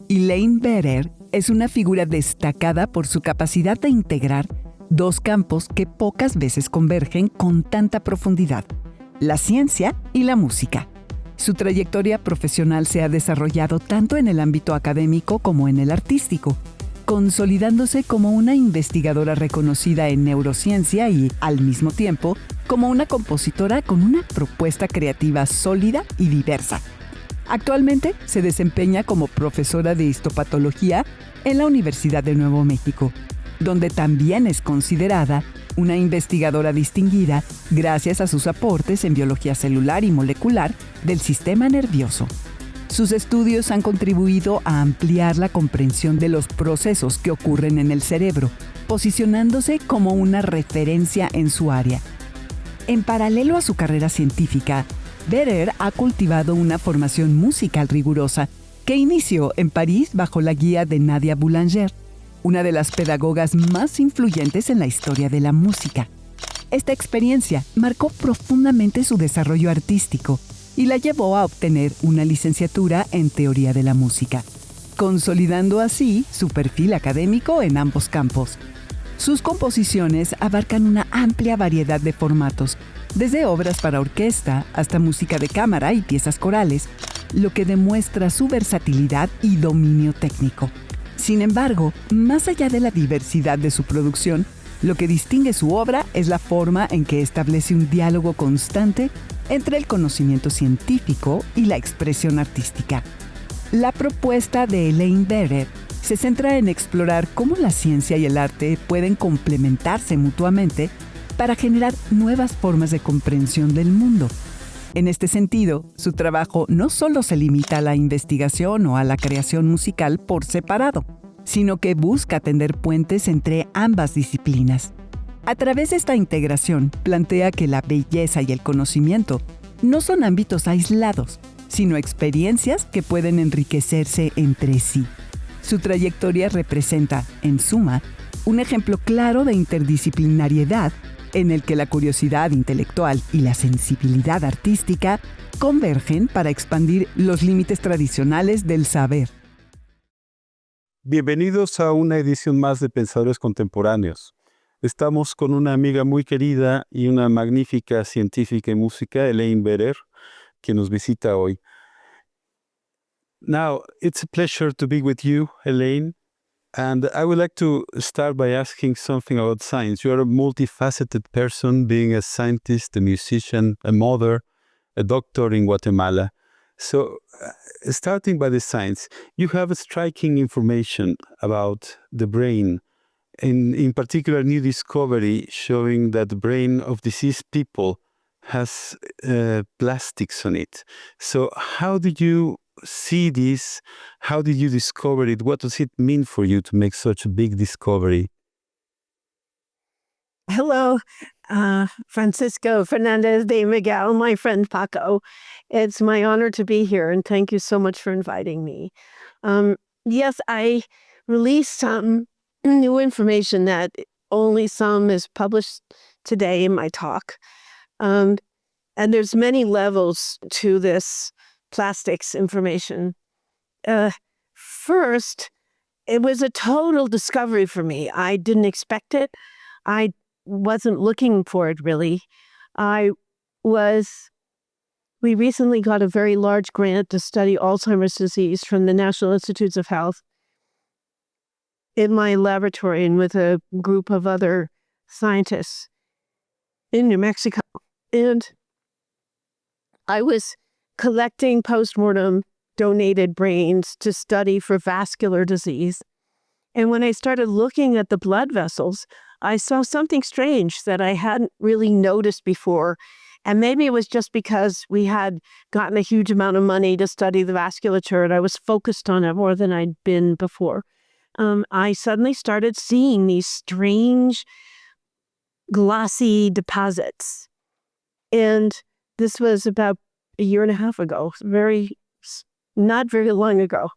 Elaine Bearer es una figura destacada por su capacidad de integrar dos campos que pocas veces convergen con tanta profundidad: la ciencia y la música. Su trayectoria profesional se ha desarrollado tanto en el ámbito académico como en el artístico, consolidándose como una investigadora reconocida en neurociencia y, al mismo tiempo, como una compositora con una propuesta creativa sólida y diversa. Actualmente se desempeña como profesora de histopatología en la Universidad de Nuevo México, donde también es considerada una investigadora distinguida gracias a sus aportes en biología celular y molecular del sistema nervioso. Sus estudios han contribuido a ampliar la comprensión de los procesos que ocurren en el cerebro, posicionándose como una referencia en su área. En paralelo a su carrera científica, Bearer ha cultivado una formación musical rigurosa que inició en París bajo la guía de Nadia Boulanger, una de las pedagogas más influyentes en la historia de la música. Esta experiencia marcó profundamente su desarrollo artístico y la llevó a obtener una licenciatura en teoría de la música, consolidando así su perfil académico en ambos campos. Sus composiciones abarcan una amplia variedad de formatos, desde obras para orquesta hasta música de cámara y piezas corales, lo que demuestra su versatilidad y dominio técnico. Sin embargo, más allá de la diversidad de su producción, lo que distingue su obra es la forma en que establece un diálogo constante entre el conocimiento científico y la expresión artística. La propuesta de Elaine Bearer se centra en explorar cómo la ciencia y el arte pueden complementarse mutuamente para generar nuevas formas de comprensión del mundo. En este sentido, su trabajo no solo se limita a la investigación o a la creación musical por separado, sino que busca tender puentes entre ambas disciplinas. A través de esta integración, plantea que la belleza y el conocimiento no son ámbitos aislados, sino experiencias que pueden enriquecerse entre sí. Su trayectoria representa, en suma, un ejemplo claro de interdisciplinariedad en el que la curiosidad intelectual y la sensibilidad artística convergen para expandir los límites tradicionales del saber. Bienvenidos a una edición más de Pensadores Contemporáneos. Estamos con una amiga muy querida y una magnífica científica en música, Elaine Bearer, que nos visita hoy. Now, it's a pleasure to be with you, Elaine. And I would like to start by asking something about science. You are a multifaceted person, being a scientist, a musician, a mother, a doctor in Guatemala. So, starting by the science, you have striking information about the brain, in particular new discovery showing that the brain of deceased people has plastics on it. So how did you see this? How did you discover it? What does it mean for you to make such a big discovery? Hello, Francisco Fernandez de Miguel, my friend Paco. It's my honor to be here, and thank you so much for inviting me. Yes, I released some new information that only some is published today in my talk. And there's many levels to this plastics information. First, it was a total discovery for me. I didn't expect it. I wasn't looking for it, really. We recently got a very large grant to study Alzheimer's disease from the National Institutes of Health in my laboratory and with a group of other scientists in New Mexico. And I was collecting postmortem donated brains to study for vascular disease. And when I started looking at the blood vessels, I saw something strange that I hadn't really noticed before. And maybe it was just because we had gotten a huge amount of money to study the vasculature and I was focused on it more than I'd been before. I suddenly started seeing these strange glossy deposits And this was about a year and a half ago, not very long ago.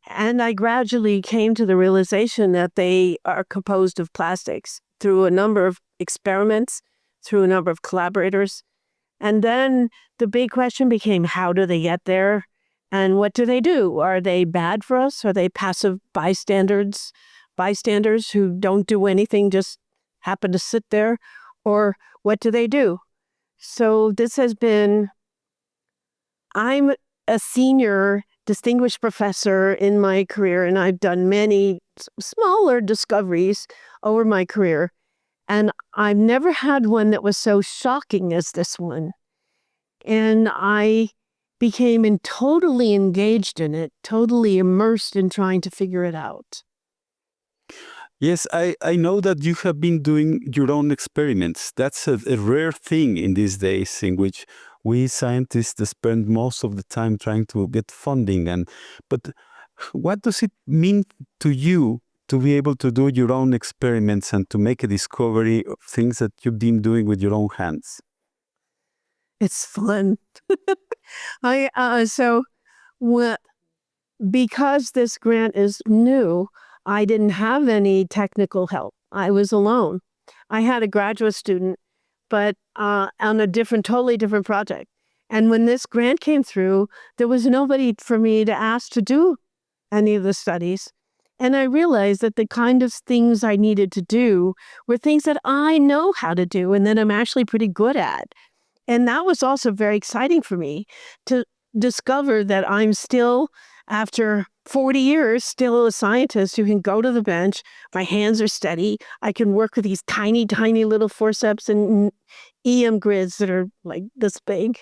And I gradually came to the realization that they are composed of plastics through a number of experiments, through a number of collaborators. And then the big question became, how do they get there? And what do they do? Are they bad for us? Are they passive bystanders who don't do anything, just happen to sit there? Or what do they do? So I'm a senior distinguished professor in my career, and I've done many smaller discoveries over my career. And I've never had one that was so shocking as this one. And I became totally engaged in it, totally immersed in trying to figure it out. Yes, I know that you have been doing your own experiments. That's a rare thing in these days, in which we scientists spend most of the time trying to get funding. But what does it mean to you to be able to do your own experiments and to make a discovery of things that you've been doing with your own hands? It's fun. Because this grant is new, I didn't have any technical help. I was alone. I had a graduate student, but on a totally different project. And when this grant came through, there was nobody for me to ask to do any of the studies. And I realized that the kind of things I needed to do were things that I know how to do and that I'm actually pretty good at. And that was also very exciting for me to discover that I'm still, after 40 years, still a scientist who can go to the bench. My hands are steady. I can work with these tiny, tiny little forceps and EM grids that are like this big.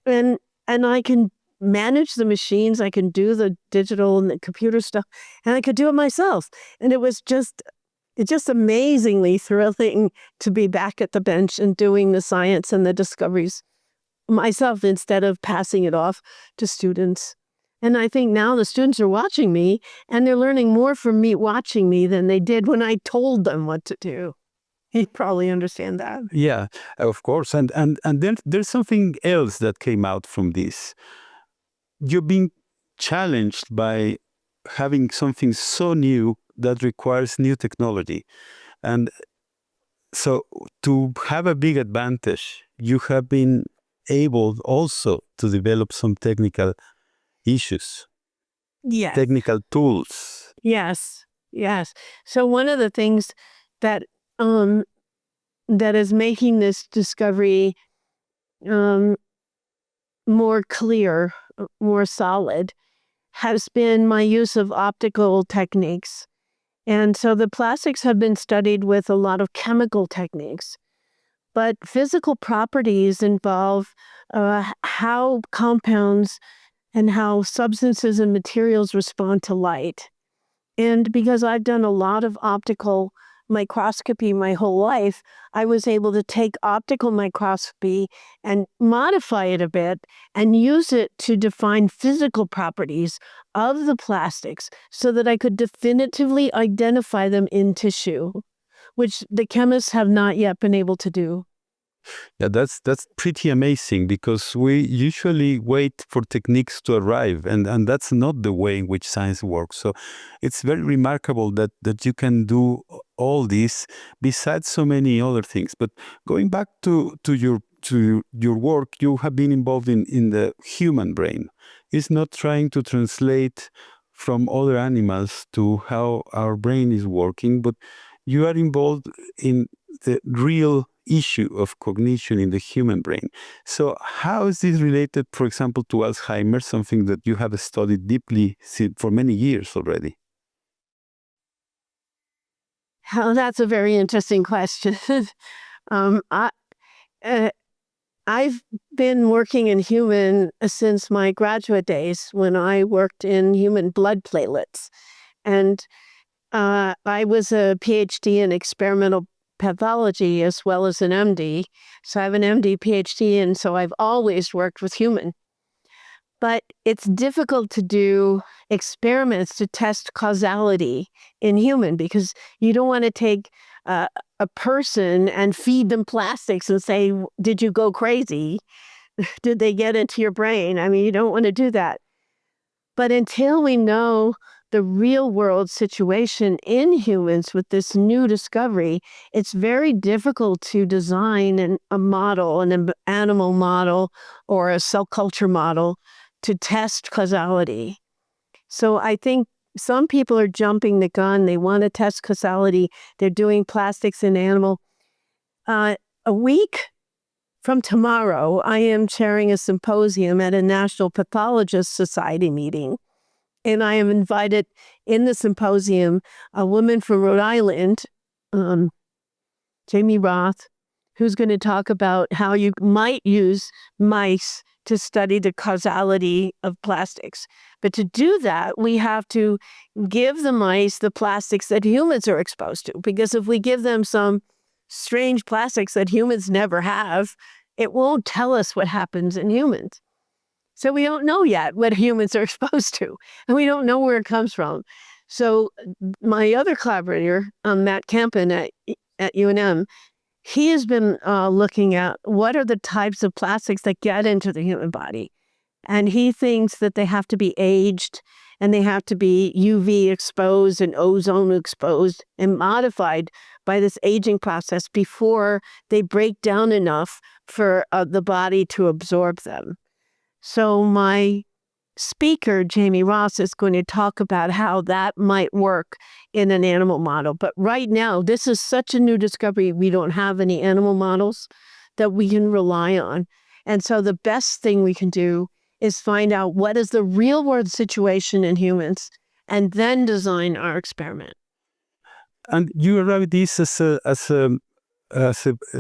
And I can manage the machines. I can do the digital and the computer stuff, and I could do it myself. And it's just amazingly thrilling to be back at the bench and doing the science and the discoveries myself instead of passing it off to students. And I think now the students are watching me, and they're learning more from me watching me than they did when I told them what to do. You probably understand that. Yeah, of course. And then there's something else that came out from this. You're being challenged by having something so new that requires new technology. And so to have a big advantage, you have been able also to develop some technical issues, Yes. technical tools. Yes. So one of the things that is making this discovery more clear, more solid, has been my use of optical techniques. And so the plastics have been studied with a lot of chemical techniques, but physical properties involve how compounds and how substances and materials respond to light. And because I've done a lot of optical microscopy my whole life, I was able to take optical microscopy and modify it a bit and use it to define physical properties of the plastics so that I could definitively identify them in tissue, which the chemists have not yet been able to do. Yeah, that's pretty amazing, because we usually wait for techniques to arrive, and that's not the way in which science works. So it's very remarkable that you can do all this besides so many other things. But going back to your work, you have been involved in the human brain. It's not trying to translate from other animals to how our brain is working, but you are involved in the real issue of cognition in the human brain. So how is this related, for example, to Alzheimer's, something that you have studied deeply for many years already? Oh, that's a very interesting question. I've been working in human since my graduate days, when I worked in human blood platelets. And I was a PhD in experimental pathology as well as an MD. So I have an MD, PhD, and so I've always worked with human. But it's difficult to do experiments to test causality in human, because you don't want to take a person and feed them plastics and say, did you go crazy? Did they get into your brain? I mean, you don't want to do that. But until we know the real world situation in humans with this new discovery, it's very difficult to design a model, an animal model or a cell culture model to test causality. So I think some people are jumping the gun. They want to test causality. They're doing plastics in animal. A week from tomorrow, I am chairing a symposium at a National Pathologist Society meeting. And I am invited in the symposium, a woman from Rhode Island, Jamie Roth, who's going to talk about how you might use mice to study the causality of plastics. But to do that, we have to give the mice the plastics that humans are exposed to. Because if we give them some strange plastics that humans never have, it won't tell us what happens in humans. So we don't know yet what humans are exposed to, and we don't know where it comes from. So my other collaborator, Matt Campen at UNM, he has been looking at what are the types of plastics that get into the human body. And he thinks that they have to be aged and they have to be UV exposed and ozone exposed and modified by this aging process before they break down enough for the body to absorb them. So my speaker, Jamie Ross, is going to talk about how that might work in an animal model. But right now, this is such a new discovery. We don't have any animal models that we can rely on. And so the best thing we can do is find out what is the real world situation in humans and then design our experiment. And you arrived this as a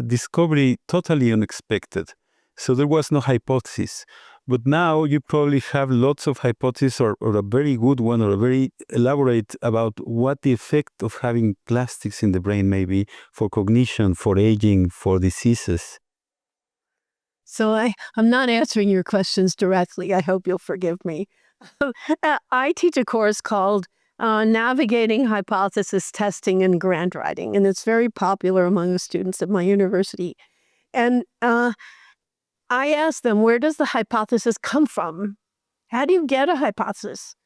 discovery totally unexpected. So there was no hypothesis. But now you probably have lots of hypotheses or a very good one or a very elaborate about what the effect of having plastics in the brain may be for cognition, for aging, for diseases. So I'm not answering your questions directly. I hope you'll forgive me. I teach a course called Navigating Hypothesis Testing and Grant Writing, and it's very popular among the students at my university. And I ask them, where does the hypothesis come from? How do you get a hypothesis?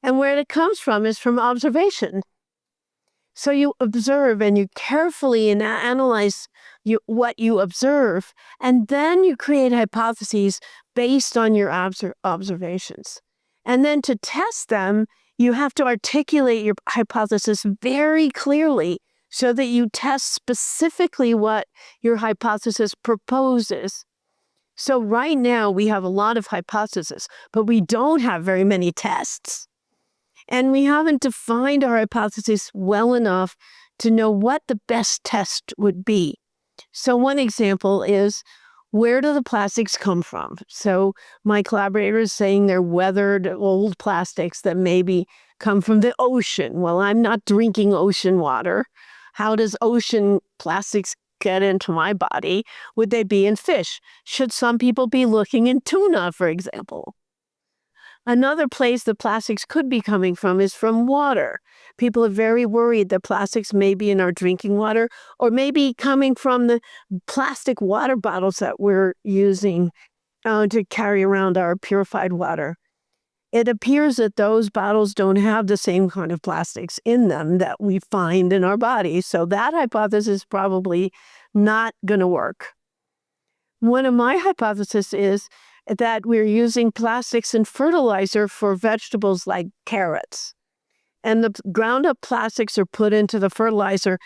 And where it comes from is from observation. So you observe and you carefully analyze what you observe, and then you create hypotheses based on your observations. And then to test them, you have to articulate your hypothesis very clearly so that you test specifically what your hypothesis proposes. So right now we have a lot of hypotheses, but we don't have very many tests. And we haven't defined our hypothesis well enough to know what the best test would be. So one example is, where do the plastics come from? So my collaborator is saying they're weathered old plastics that maybe come from the ocean. Well, I'm not drinking ocean water. How does ocean plastics get into my body? Would they be in fish? Should some people be looking in tuna, for example? Another place the plastics could be coming from is from water. People are very worried that plastics may be in our drinking water or maybe coming from the plastic water bottles that we're using to carry around our purified water. It appears that those bottles don't have the same kind of plastics in them that we find in our bodies. So that hypothesis is probably not going to work. One of my hypotheses is that we're using plastics in fertilizer for vegetables like carrots. And the ground up plastics are put into the fertilizer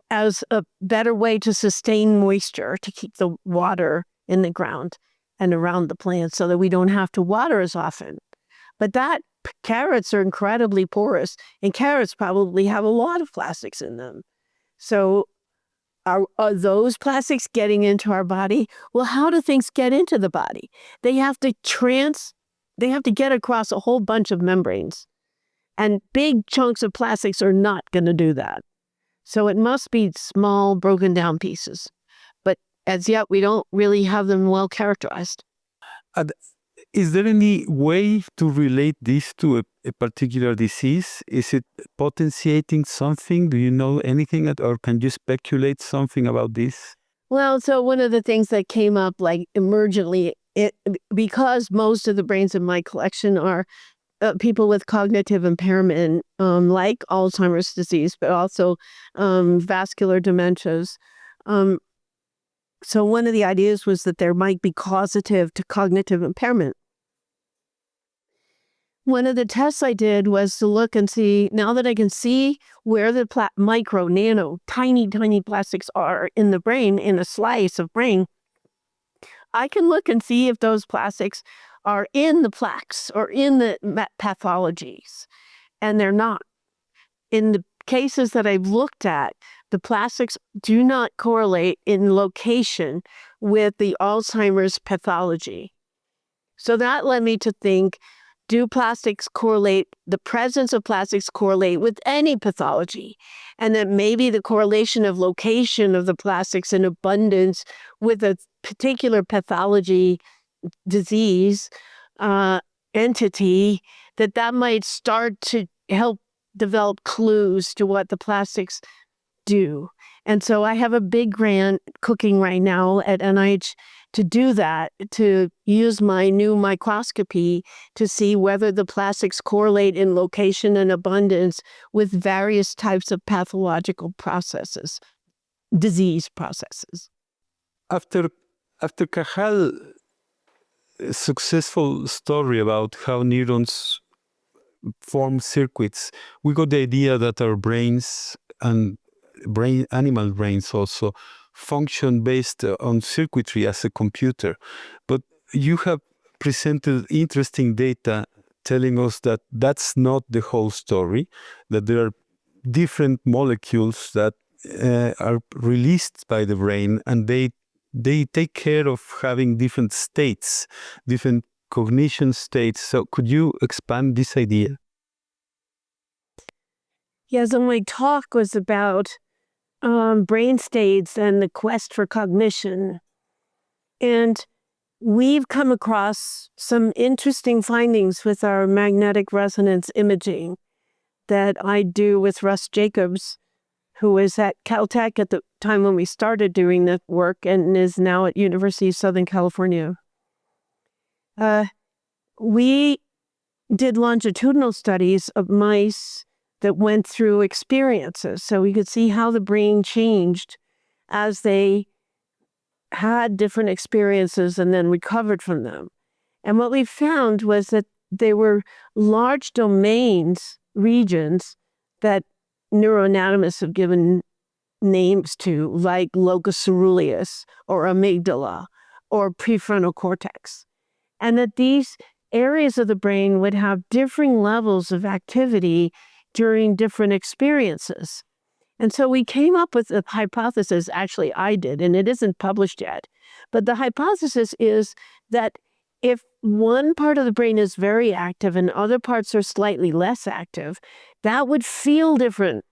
as a better way to sustain moisture, to keep the water in the ground and around the plants so that we don't have to water as often. But carrots are incredibly porous, and carrots probably have a lot of plastics in them. So are those plastics getting into our body? Well, how do things get into the body? They have to get across a whole bunch of membranes. And big chunks of plastics are not going to do that. So it must be small, broken down pieces. But as yet, we don't really have them well characterized. And Is there any way to relate this to a particular disease? Is it potentiating something? Do you know anything, or can you speculate something about this? Well, so one of the things that came up like emergently, because most of the brains in my collection are people with cognitive impairment, like Alzheimer's disease, but also vascular dementias. So one of the ideas was that there might be causative to cognitive impairment. One of the tests I did was to look and see, now that I can see where the micro, nano, tiny plastics are in the brain, in a slice of brain, I can look and see if those plastics are in the plaques or in the pathologies, and they're not. In the cases that I've looked at, the plastics do not correlate in location with the Alzheimer's pathology. So that led me to think, do plastics correlate, the presence of plastics correlate with any pathology? And that maybe the correlation of location of the plastics in abundance with a particular pathology, disease, entity, that might start to help develop clues to what the plastics do. And so I have a big grant cooking right now at NIH to do that, to use my new microscopy to see whether the plastics correlate in location and abundance with various types of pathological processes, disease processes. After Cajal's successful story about how neurons form circuits, we got the idea that our brains and animal brains also function based on circuitry as a computer. But you have presented interesting data telling us that that's not the whole story, that there are different molecules that are released by the brain, and they take care of having different states, different cognition states. So could you expand this idea? Yeah, so my talk was about brain states and the quest for cognition. And we've come across some interesting findings with our magnetic resonance imaging that I do with Russ Jacobs, who was at Caltech at the time when we started doing the work and is now at University of Southern California. We did longitudinal studies of mice that went through experiences, so we could see how the brain changed as they had different experiences and then recovered from them. And what we found was that there were large domains, regions, that neuroanatomists have given names to, like locus ceruleus or amygdala or prefrontal cortex. And that these areas of the brain would have differing levels of activity during different experiences. And so we came up with a hypothesis, actually I did, and it isn't published yet. But the hypothesis is that if one part of the brain is very active and other parts are slightly less active, that would feel different.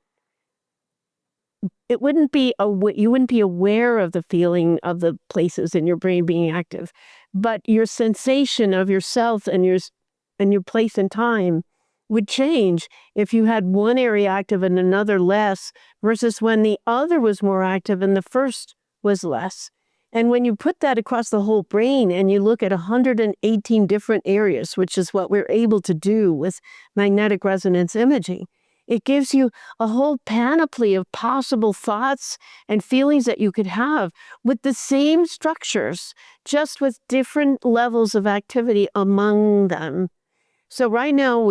You wouldn't be aware of the feeling of the places in your brain being active, but your sensation of yourself and your place in time would change if you had one area active and another less, versus when the other was more active and the first was less. And when you put that across the whole brain and you look at 118 different areas, which is what we're able to do with magnetic resonance imaging, it gives you a whole panoply of possible thoughts and feelings that you could have with the same structures, just with different levels of activity among them. So right now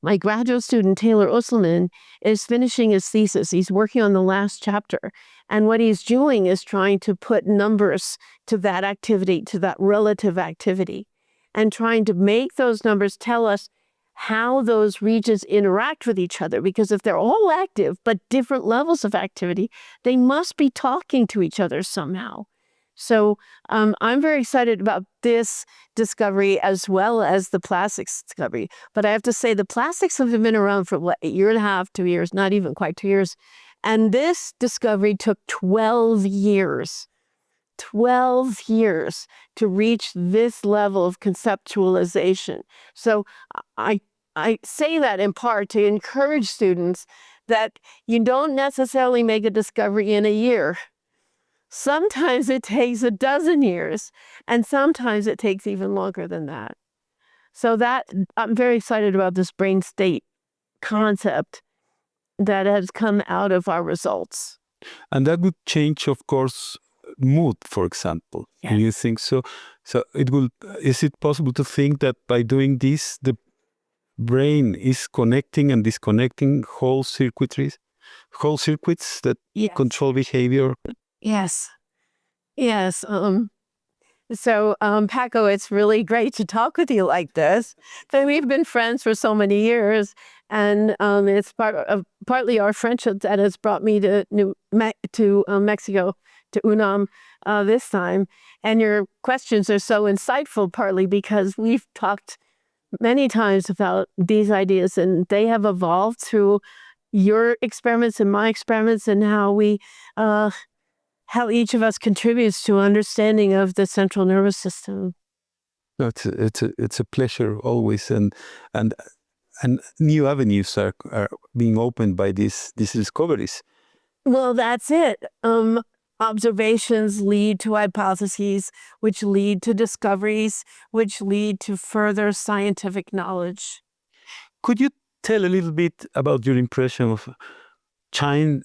my graduate student, Taylor Usselman, is finishing his thesis. He's working on the last chapter. And what he's doing is trying to put numbers to that activity, to that relative activity, and trying to make those numbers tell us how those regions interact with each other. Because if they're all active, but different levels of activity, they must be talking to each other somehow. So I'm very excited about this discovery as well as the plastics discovery. But I have to say the plastics have been around for a year and a half, 2 years, not even quite 2 years. And this discovery took 12 years 12 years to reach this level of conceptualization. So I say that in part to encourage students that you don't necessarily make a discovery in a year. Sometimes it takes 12 years, and sometimes it takes even longer than that. So that I'm very excited about this brain state concept that has come out of our results. And that would change, of course, mood, for example. Yes. Do you think so? So is it possible to think that by doing this, the brain is connecting and disconnecting whole circuits that Yes. control behavior? Yes. Yes. So, Paco, it's really great to talk with you like this. But we've been friends for so many years, and it's partly our friendship that has brought me to Mexico, to UNAM this time. And your questions are so insightful, partly because we've talked many times about these ideas, and they have evolved through your experiments and my experiments, and how each of us contributes to understanding of the central nervous system. No, it's a pleasure always, and new avenues are being opened by these discoveries. Well, that's it. Observations lead to hypotheses, which lead to discoveries, which lead to further scientific knowledge. Could you tell a little bit about your impression of chance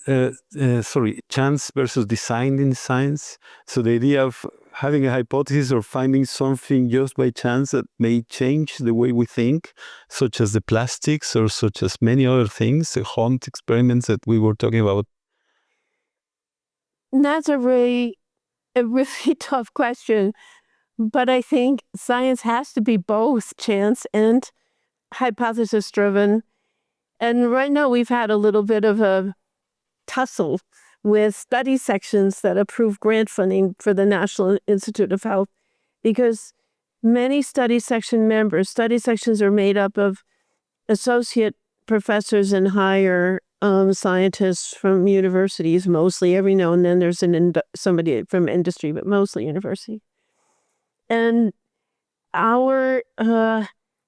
versus design in science? So the idea of having a hypothesis or finding something just by chance that may change the way we think, such as the plastics or such as many other things, the Hunt experiments that we were talking about. That's a really tough question. But I think science has to be both chance and hypothesis-driven. And right now we've had a little bit of a tussle with study sections that approve grant funding for the National Institute of Health, because many study sections are made up of associate professors and higher scientists from universities, mostly. Every now and then there's somebody from industry, but mostly university. And our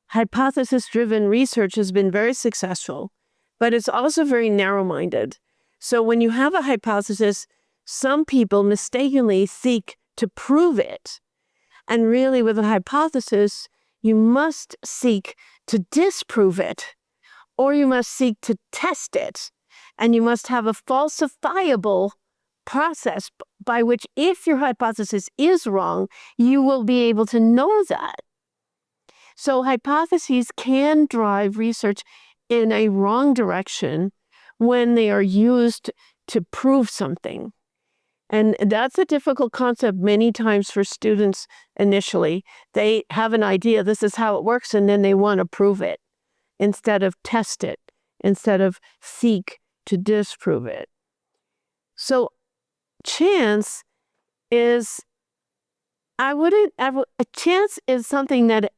hypothesis-driven research has been very successful, but it's also very narrow-minded. So when you have a hypothesis, some people mistakenly seek to prove it. And really, with a hypothesis, you must seek to disprove it, or you must seek to test it. And you must have a falsifiable process by which, if your hypothesis is wrong, you will be able to know that. So hypotheses can drive research in a wrong direction when they are used to prove something. And that's a difficult concept many times for students initially. They have an idea, this is how it works, and then they want to prove it instead of test it, instead of seek to disprove it. So chance is, chance is something that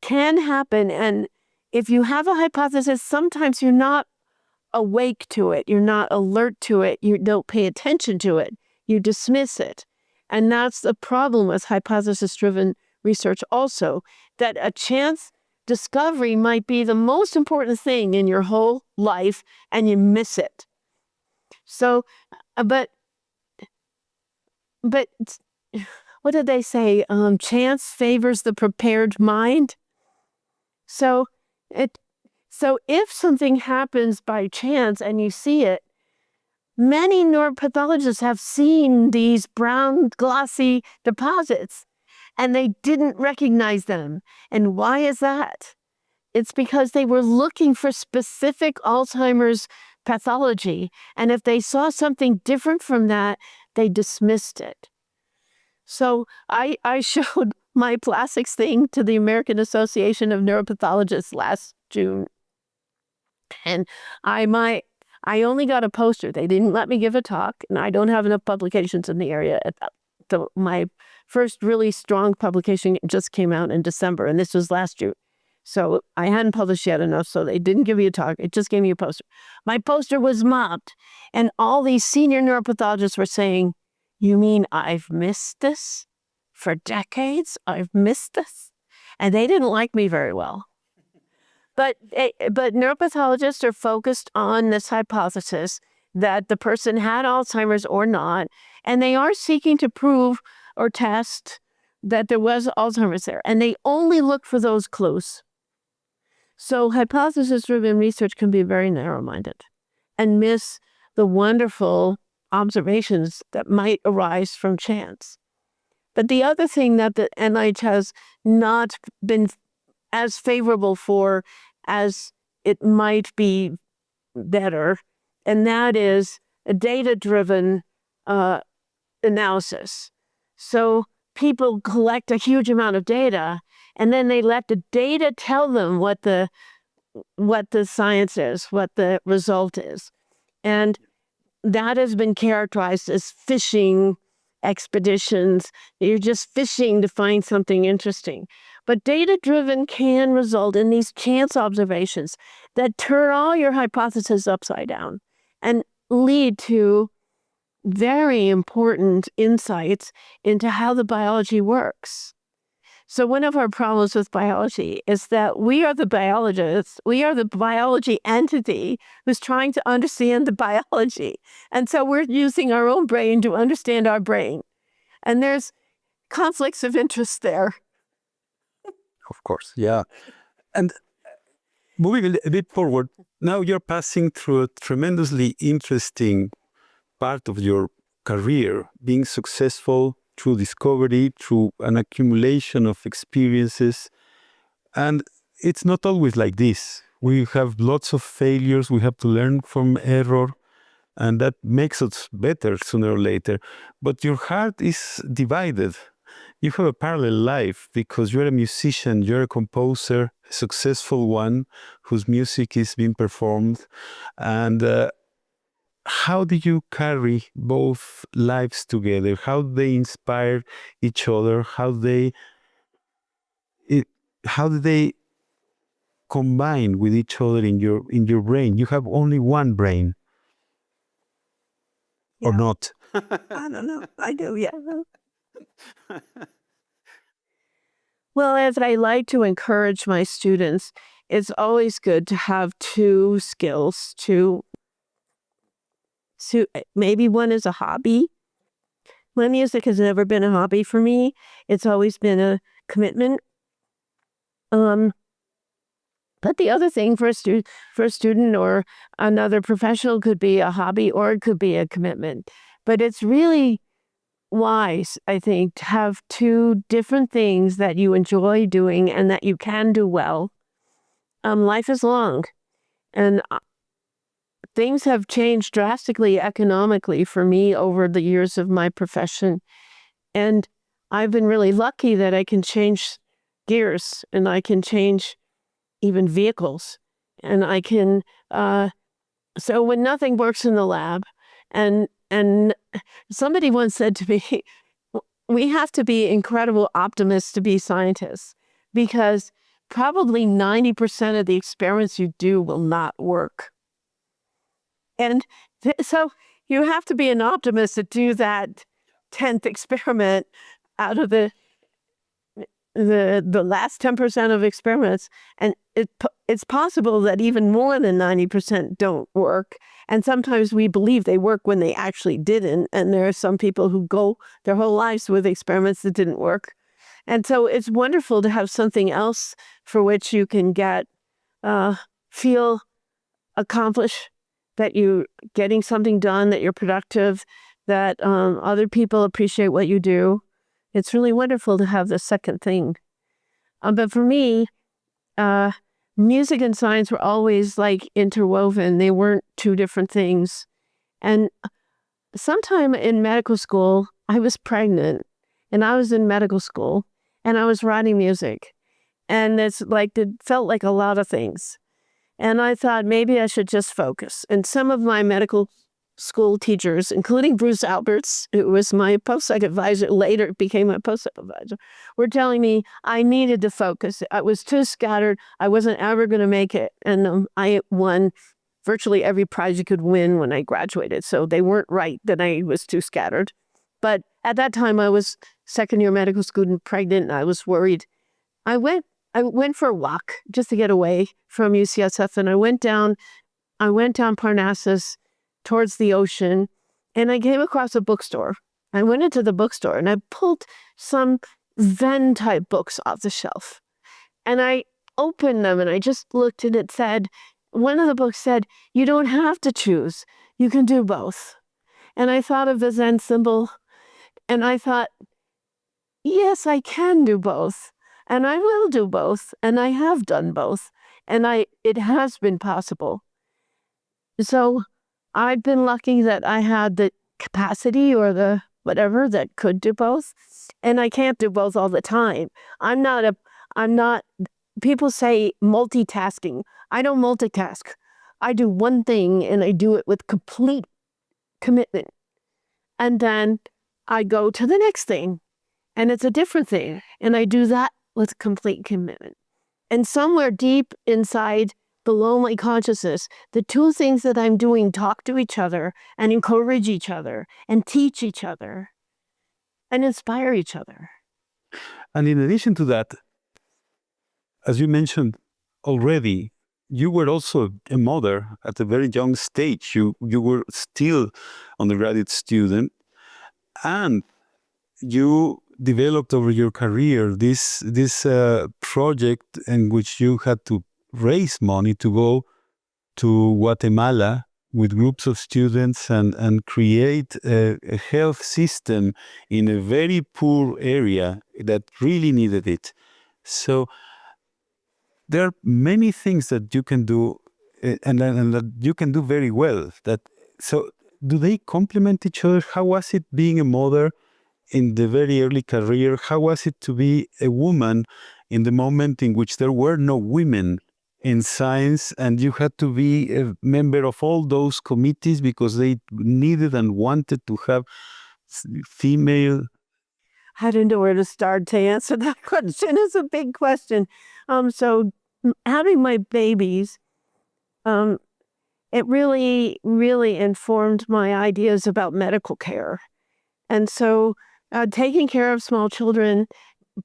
can happen. And if you have a hypothesis, sometimes you're not awake to it. You're not alert to it. You don't pay attention to it. You dismiss it. And that's the problem with hypothesis-driven research also, that a chance discovery might be the most important thing in your whole life, and you miss it. So, but what did they say? Chance favors the prepared mind. So if something happens by chance and you see it, many neuropathologists have seen these brown, glossy deposits, and they didn't recognize them. And why is that? It's because they were looking for specific Alzheimer's pathology, and if they saw something different from that, they dismissed it. So I showed my plastics thing to the American Association of Neuropathologists last June. And I only got a poster. They didn't let me give a talk, and I don't have enough publications in the area. My first really strong publication just came out in December, and this was last June. So I hadn't published yet enough, so they didn't give me a talk. It just gave me a poster. My poster was mobbed, and all these senior neuropathologists were saying, you mean I've missed this? For decades, I've missed this? And they didn't like me very well. But neuropathologists are focused on this hypothesis that the person had Alzheimer's or not, and they are seeking to prove or test that there was Alzheimer's there, and they only look for those clues. So hypothesis-driven research can be very narrow-minded and miss the wonderful observations that might arise from chance. But the other thing that the NIH has not been as favorable for as it might be better, and that is a data-driven analysis. So people collect a huge amount of data, and then they let the data tell them what the science is, what the result is. And that has been characterized as fishing expeditions. You're just fishing to find something interesting. But data-driven can result in these chance observations that turn all your hypotheses upside down and lead to very important insights into how the biology works. So one of our problems with biology is that we are the biologists, we are the biology entity who's trying to understand the biology. And so we're using our own brain to understand our brain. And there's conflicts of interest there. Of course, yeah. And moving a bit forward, now you're passing through a tremendously interesting part of your career, being successful through discovery, through an accumulation of experiences. And it's not always like this. We have lots of failures, we have to learn from error, and that makes us better sooner or later. But your heart is divided. You have a parallel life because you're a musician, you're a composer, a successful one whose music is being performed. And how do you carry both lives together? How do they inspire each other? How do they combine with each other in your brain? You have only one brain, or not? I don't know. I do, yeah. Well, as I like to encourage my students, it's always good to have two skills, maybe one is a hobby. My music has never been a hobby for me. It's always been a commitment. But the other thing for a student or another professional could be a hobby or it could be a commitment. But it's really wise, I think, to have two different things that you enjoy doing and that you can do well. Life is long, and things have changed drastically economically for me over the years of my profession. And I've been really lucky that I can change gears and I can change even vehicles. And I can, so when nothing works in the lab, and somebody once said to me, we have to be incredible optimists to be scientists, because probably 90% of the experiments you do will not work. And so you have to be an optimist to do that 10th experiment out of the last 10% of experiments. And it's possible that even more than 90% don't work. And sometimes we believe they work when they actually didn't. And there are some people who go their whole lives with experiments that didn't work. And so it's wonderful to have something else for which you can feel accomplished, that you're getting something done, that you're productive, that other people appreciate what you do. It's really wonderful to have the second thing. But for me, music and science were always like interwoven. They weren't two different things. And sometime in medical school, I was pregnant and I was in medical school and I was writing music. And it felt like a lot of things. And I thought maybe I should just focus. And some of my medical school teachers, including Bruce Alberts, who was my postdoc advisor, later became my postdoc advisor, were telling me I needed to focus. I was too scattered. I wasn't ever going to make it. And I won virtually every prize you could win when I graduated. So they weren't right that I was too scattered. But at that time, I was second-year medical student, pregnant, and I was worried. I went for a walk just to get away from UCSF, and I went down Parnassus towards the ocean, and I came across a bookstore. I went into the bookstore, and I pulled some Zen-type books off the shelf. And I opened them, and I just looked, and it said, one of the books said, you don't have to choose. You can do both. And I thought of the Zen symbol, and I thought, yes, I can do both. And I will do both. And I have done both. And it has been possible. So I've been lucky that I had the capacity or the whatever that could do both. And I can't do both all the time. I'm not, people say multitasking. I don't multitask. I do one thing and I do it with complete commitment. And then I go to the next thing and it's a different thing. And I do that with complete commitment. And somewhere deep inside, below my consciousness, the two things that I'm doing talk to each other and encourage each other and teach each other and inspire each other. And in addition to that, as you mentioned already, you were also a mother at a very young stage. You were still undergraduate student, and you developed over your career this project in which you had to raise money to go to Guatemala with groups of students and create a health system in a very poor area that really needed it. So there are many things that you can do and that you can do very well. So do they complement each other? How was it being a mother in the very early career? How was it to be a woman in the moment in which there were no women in science and you had to be a member of all those committees because they needed and wanted to have female? I don't know where to start to answer that question. It's a big question. So having my babies, it really, really informed my ideas about medical care. And so taking care of small children,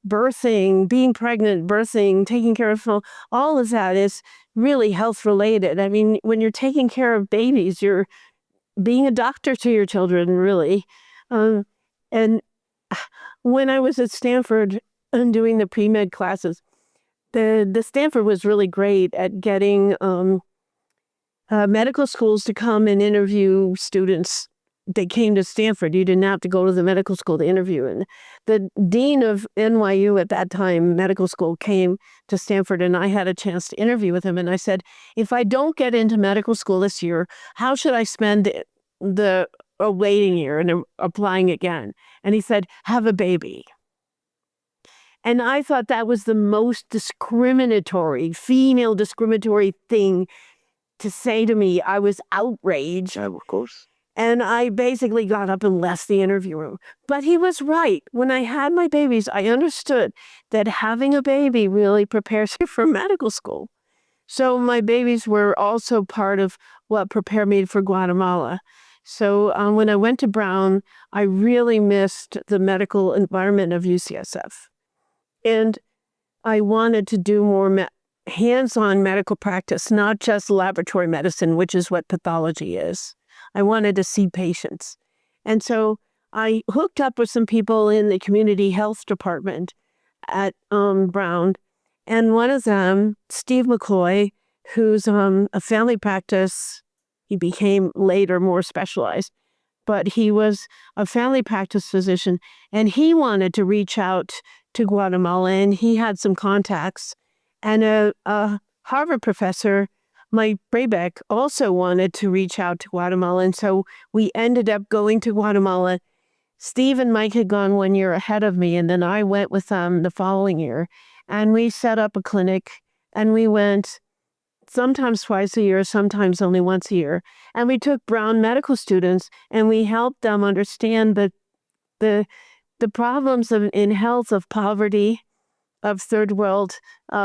birthing, being pregnant, birthing, taking care of all of that is really health related. I mean, when you're taking care of babies, you're being a doctor to your children, really. And when I was at Stanford and doing the pre-med classes, the Stanford was really great at getting medical schools to come and interview students. They came to Stanford. You didn't have to go to the medical school to interview. And the dean of NYU at that time, medical school, came to Stanford, and I had a chance to interview with him. And I said, if I don't get into medical school this year, how should I spend the waiting year and applying again? And he said, have a baby. And I thought that was the most female discriminatory thing to say to me. I was outraged. Of course. And I basically got up and left the interview room. But he was right. When I had my babies, I understood that having a baby really prepares you for medical school. So my babies were also part of what prepared me for Guatemala. So when I went to Brown, I really missed the medical environment of UCSF. And I wanted to do more hands-on medical practice, not just laboratory medicine, which is what pathology is. I wanted to see patients. And so I hooked up with some people in the community health department at Brown. And one of them, Steve McCoy, who's a family practice, he became later more specialized, but he was a family practice physician, and he wanted to reach out to Guatemala, and he had some contacts. And a Harvard professor, Mike Brabeck, also wanted to reach out to Guatemala, and so we ended up going to Guatemala. Steve and Mike had gone 1 year ahead of me, and then I went with them the following year, and we set up a clinic, and we went sometimes twice a year, sometimes only once a year, and we took Brown medical students, and we helped them understand the problems in health of poverty, of third world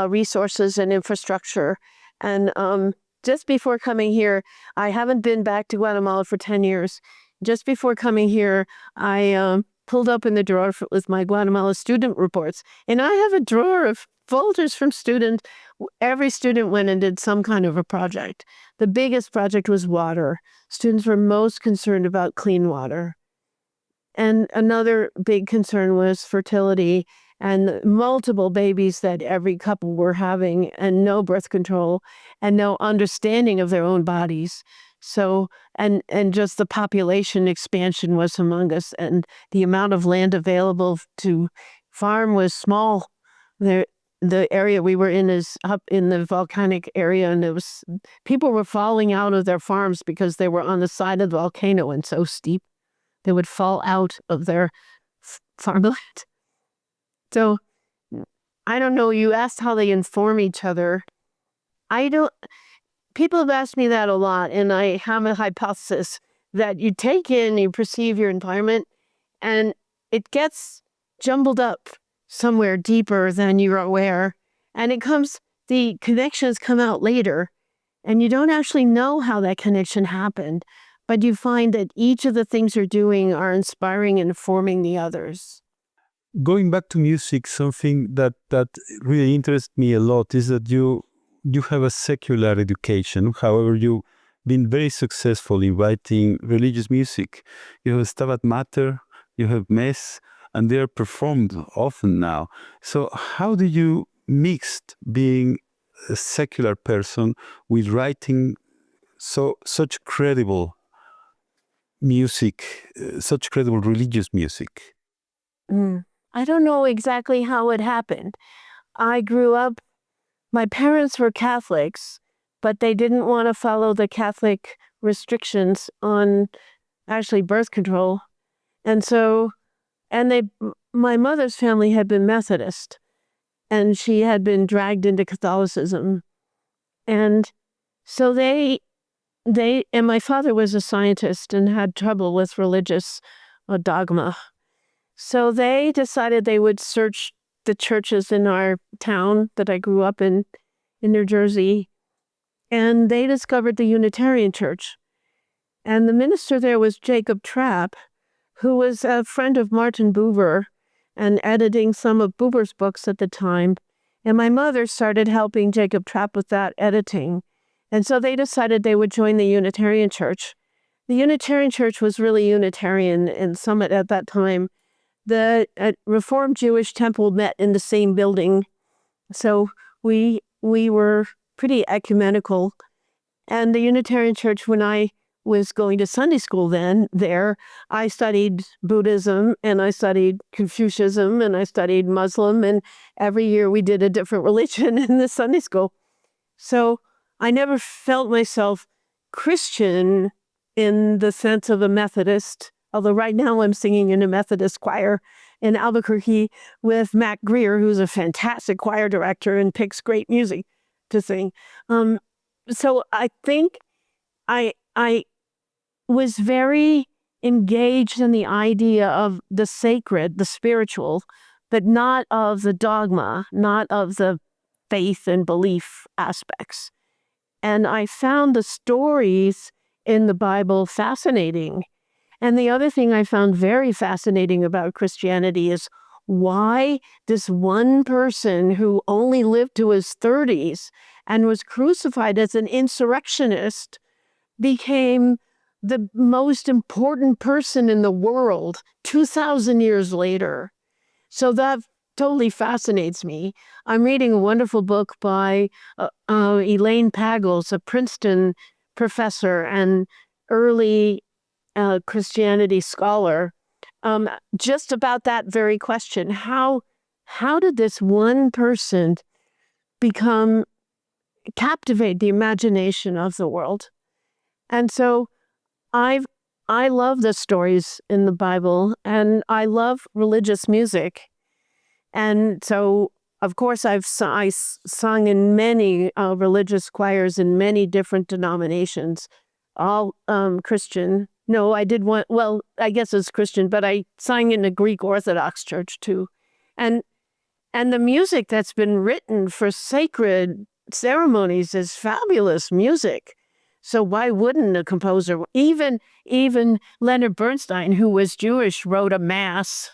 resources and infrastructure. And just before coming here, I haven't been back to Guatemala for 10 years. just before coming here, I pulled up in the drawer with my Guatemala student reports. And I have a drawer of folders from students. Every student went and did some kind of a project. The biggest project was water. Students were most concerned about clean water. And another big concern was fertility and multiple babies that every couple were having, and no birth control and no understanding of their own bodies. So, and just the population expansion was humongous, and the amount of land available to farm was small. The area we were in is up in the volcanic area, and people were falling out of their farms because they were on the side of the volcano and so steep. They would fall out of their farmland. So, I don't know, you asked how they inform each other. People have asked me that a lot, and I have a hypothesis that you perceive your environment, and it gets jumbled up somewhere deeper than you're aware, and the connections come out later, and you don't actually know how that connection happened, but you find that each of the things you're doing are inspiring and informing the others. Going back to music, something that really interests me a lot is that you have a secular education. However, you've been very successful in writing religious music. You have Stabat Mater, you have Mass, and they are performed often now. So how do you mix being a secular person with writing such credible music, such credible religious music? I don't know exactly how it happened. I grew up, my parents were Catholics, but they didn't want to follow the Catholic restrictions on actually birth control. And so, my mother's family had been Methodist, and she had been dragged into Catholicism. And so and my father was a scientist and had trouble with religious dogma. So they decided they would search the churches in our town that I grew up in New Jersey, and they discovered the Unitarian Church. And the minister there was Jacob Trapp, who was a friend of Martin Buber and editing some of Buber's books at the time. And my mother started helping Jacob Trapp with that editing. And so they decided they would join the Unitarian Church. The Unitarian Church was really Unitarian in Summit at that time. The Reformed Jewish Temple met in the same building, so we were pretty ecumenical. And the Unitarian Church, when I was going to Sunday school I studied Buddhism, and I studied Confucianism, and I studied Muslim, and every year we did a different religion in the Sunday school. So I never felt myself Christian in the sense of a Methodist. Although right now I'm singing in a Methodist choir in Albuquerque with Matt Greer, who's a fantastic choir director and picks great music to sing. So I think I was very engaged in the idea of the sacred, the spiritual, but not of the dogma, not of the faith and belief aspects. And I found the stories in the Bible fascinating. And the other thing I found very fascinating about Christianity is why this one person who only lived to his 30s and was crucified as an insurrectionist became the most important person in the world 2,000 years later. So that totally fascinates me. I'm reading a wonderful book by Elaine Pagels, a Princeton professor and early Christianity scholar, just about that very question. How did this one person captivate the imagination of the world? And so I love the stories in the Bible, and I love religious music. And so, of course, I sung in many religious choirs in many different denominations, all Christian. No, I did one, well, I guess it's Christian, but I sang in a Greek Orthodox church too. And the music that's been written for sacred ceremonies is fabulous music. So why wouldn't a composer, even Leonard Bernstein, who was Jewish, wrote a mass.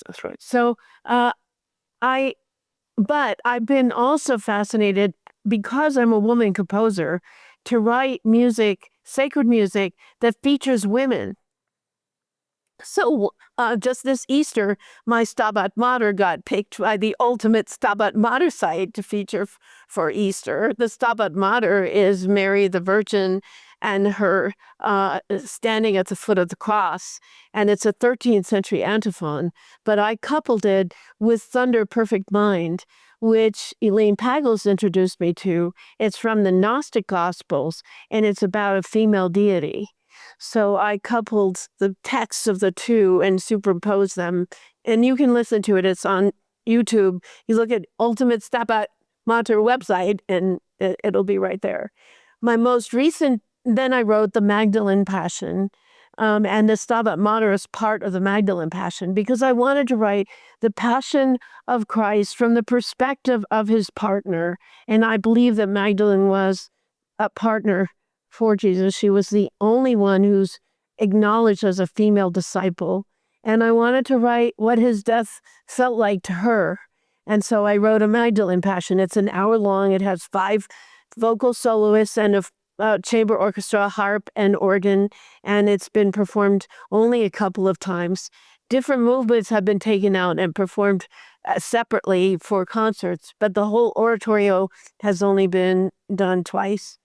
That's right. So but I've been also fascinated, because I'm a woman composer, to write music, sacred music, that features women. So just this Easter, my Stabat Mater got picked by the ultimate Stabat Mater site to feature for Easter. The Stabat Mater is Mary the Virgin and her standing at the foot of the cross. And it's a 13th century antiphon. But I coupled it with Thunder Perfect Mind, which Elaine Pagels introduced me to. It's from the Gnostic Gospels, and it's about a female deity. So I coupled the texts of the two and superimposed them. And you can listen to it. It's on YouTube. You look at Ultimate Stabat Mater website, and it'll be right there. My most recent, then I wrote the Magdalene Passion. And the Stabat Mater is part of the Magdalene Passion, because I wanted to write the Passion of Christ from the perspective of his partner. And I believe that Magdalene was a partner for Jesus. She was the only one who's acknowledged as a female disciple. And I wanted to write what his death felt like to her. And so I wrote a Magdalene Passion. It's an hour long. It has 5 vocal soloists and a chamber orchestra, harp, and organ. And it's been performed only a couple of times. Different movements have been taken out and performed separately for concerts, but the whole oratorio has only been done twice.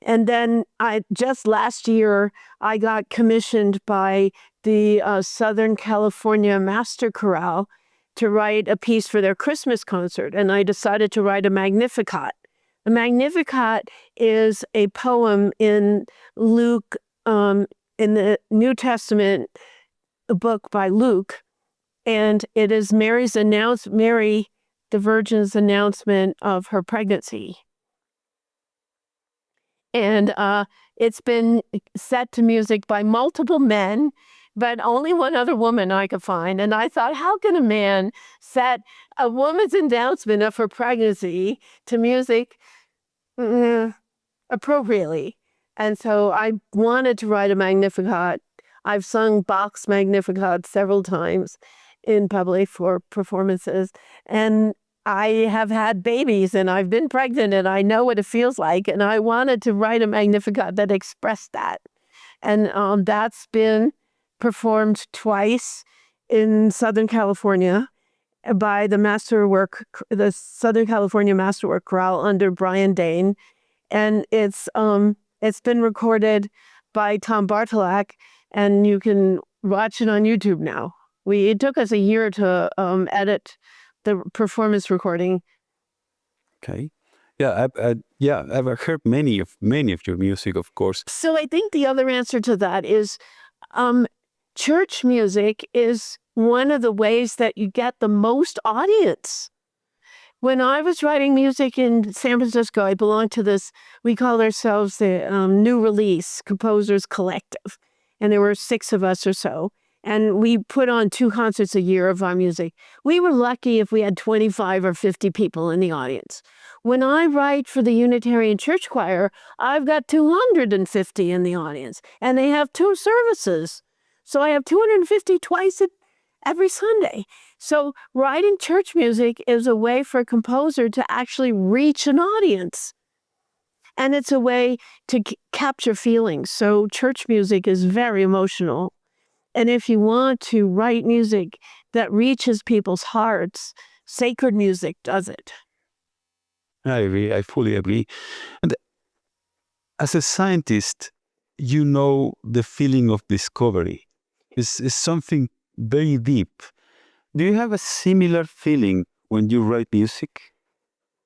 And then just last year, I got commissioned by the Southern California Master Chorale to write a piece for their Christmas concert, and I decided to write a Magnificat. The Magnificat is a poem in Luke, in the New Testament, a book by Luke, and it is Mary, the Virgin's announcement of her pregnancy. And it's been set to music by multiple men, but only one other woman I could find. And I thought, how can a man set a woman's announcement of her pregnancy to music appropriately? And so I wanted to write a Magnificat. I've sung Bach's Magnificat several times in public for performances. And I have had babies, and I've been pregnant, and I know what it feels like. And I wanted to write a Magnificat that expressed that. And that's been performed twice in Southern California by the Southern California Masterwork Chorale under Brian Dane. And it's been recorded by Tom Bartolak, and you can watch it on YouTube now. It took us a year to edit the performance recording. Okay. Yeah, I've heard many of your music, of course. So I think the other answer to that is church music is one of the ways that you get the most audience. When I was writing music in San Francisco, I belonged to this, we call ourselves the New Release Composers Collective. And there were 6 of us or so. And we put on 2 concerts a year of our music. We were lucky if we had 25 or 50 people in the audience. When I write for the Unitarian Church Choir, I've got 250 in the audience, and they have 2 services. So I have 250 twice every Sunday. So writing church music is a way for a composer to actually reach an audience. And it's a way to capture feelings. So church music is very emotional. And if you want to write music that reaches people's hearts, sacred music does it. I agree. I fully agree. And as a scientist, you know the feeling of discovery. It's something very deep. Do you have a similar feeling when you write music?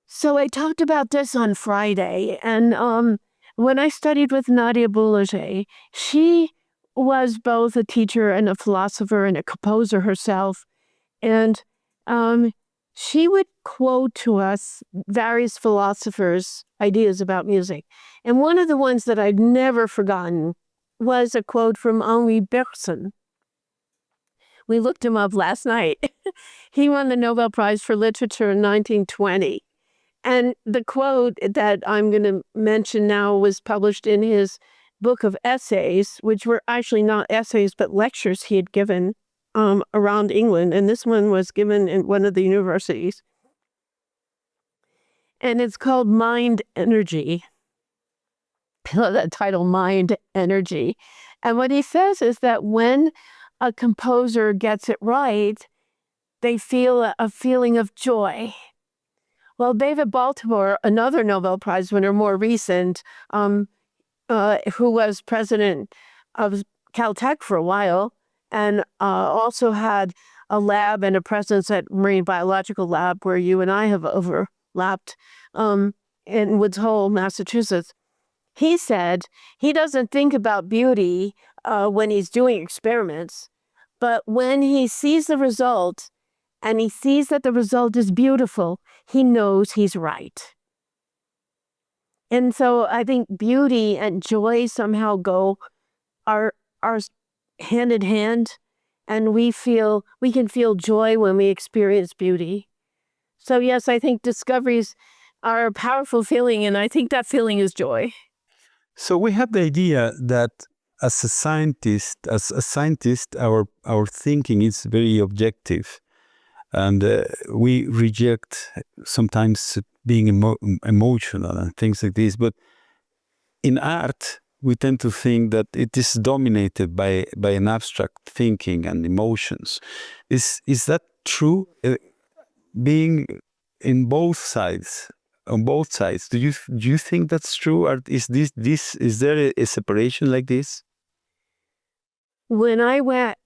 So I talked about this on Friday. And when I studied with Nadia Boulanger, she was both a teacher and a philosopher and a composer herself. And she would quote to us various philosophers' ideas about music. And one of the ones that I'd never forgotten was a quote from Henri Bergson. We looked him up last night. He won the Nobel Prize for Literature in 1920. And the quote that I'm going to mention now was published in his book of essays, which were actually not essays, but lectures he had given around England. And this one was given in one of the universities. And it's called Mind Energy. I love that title, Mind Energy. And what he says is that when a composer gets it right, they feel a feeling of joy. Well, David Baltimore, another Nobel Prize winner, more recent, who was president of Caltech for a while, and also had a lab and a presence at Marine Biological Lab where you and I have overlapped in Woods Hole, Massachusetts. He said he doesn't think about beauty when he's doing experiments, but when he sees the result and he sees that the result is beautiful, he knows he's right. And so I think beauty and joy somehow are hand in hand, and we can feel joy when we experience beauty. So yes, I think discoveries are a powerful feeling, and I think that feeling is joy. So we have the idea that as a scientist, our thinking is very objective, and we reject sometimes being emotional and things like this. But in art, we tend to think that it is dominated by an abstract thinking and emotions. Is that true? Being in both sides, on both sides, do you think that's true? Or is there a separation like this? When I went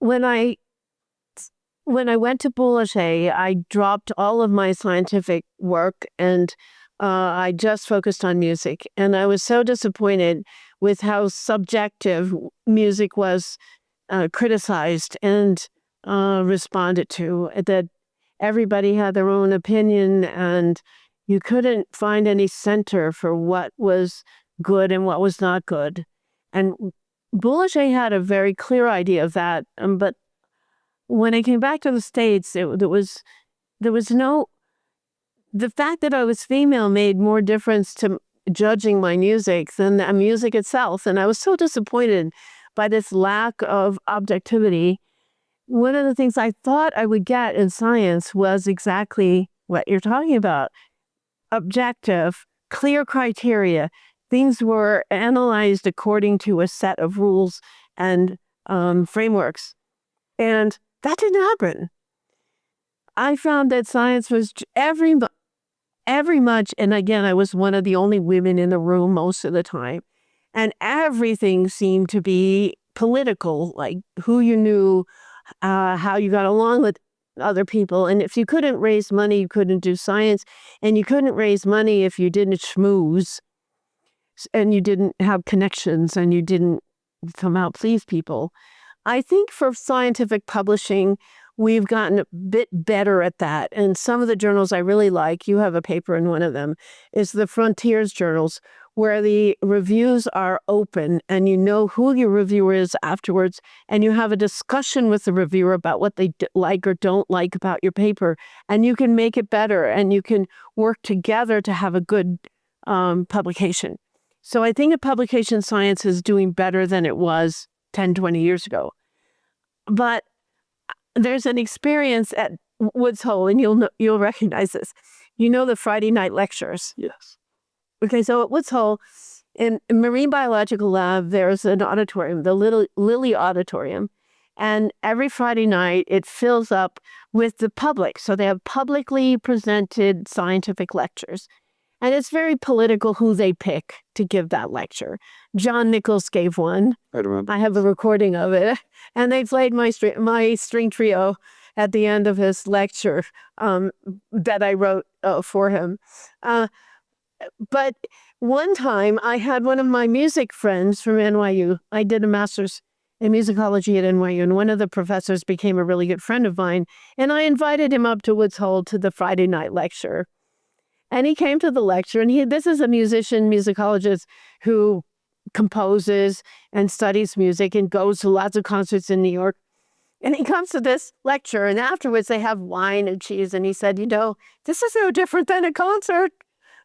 to Boulanger, I dropped all of my scientific work and I just focused on music. And I was so disappointed with how subjective music was criticized and responded to, that everybody had their own opinion and you couldn't find any center for what was good and what was not good. And Boulanger had a very clear idea of that, but when I came back to the States, there was no. The fact that I was female made more difference to judging my music than the music itself, and I was so disappointed by this lack of objectivity. One of the things I thought I would get in science was exactly what you're talking about: objective, clear criteria. Things were analyzed according to a set of rules and frameworks. And that didn't happen. I found that science was every much, and again, I was one of the only women in the room most of the time, and everything seemed to be political, like who you knew, how you got along with other people. And if you couldn't raise money, you couldn't do science, and you couldn't raise money if you didn't schmooze, and you didn't have connections, and you didn't somehow please people. I think for scientific publishing, we've gotten a bit better at that. And some of the journals I really like, you have a paper in one of them, is the Frontiers journals, where the reviews are open and you know who your reviewer is afterwards, and you have a discussion with the reviewer about what they like or don't like about your paper, and you can make it better and you can work together to have a good publication. So I think a publication science is doing better than it was 10, 20 years ago. But there's an experience at Woods Hole, and you'll recognize this. You know the Friday night lectures? Yes. Okay, so at Woods Hole, in Marine Biological Lab, there's an auditorium, the Lilly Auditorium, and every Friday night it fills up with the public. So they have publicly presented scientific lectures. And it's very political who they pick to give that lecture. John Nichols gave one. I remember. I have a recording of it. And they played my string trio at the end of his lecture that I wrote for him. But one time I had one of my music friends from NYU. I did a master's in musicology at NYU, and one of the professors became a really good friend of mine. And I invited him up to Woods Hole to the Friday night lecture. And he came to the lecture, and this is a musician, musicologist who composes and studies music and goes to lots of concerts in New York. And he comes to this lecture, and afterwards they have wine and cheese. And he said, this is no different than a concert.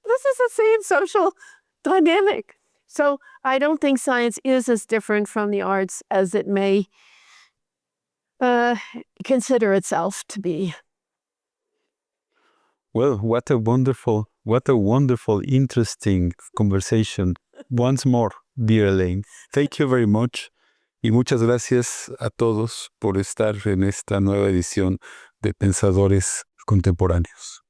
this is the same social dynamic. So I don't think science is as different from the arts as it may consider itself to be. Well, what a wonderful, interesting conversation. Once more, dear Elaine, thank you very much. Y muchas gracias a todos por estar en esta nueva edición de Pensadores Contemporáneos.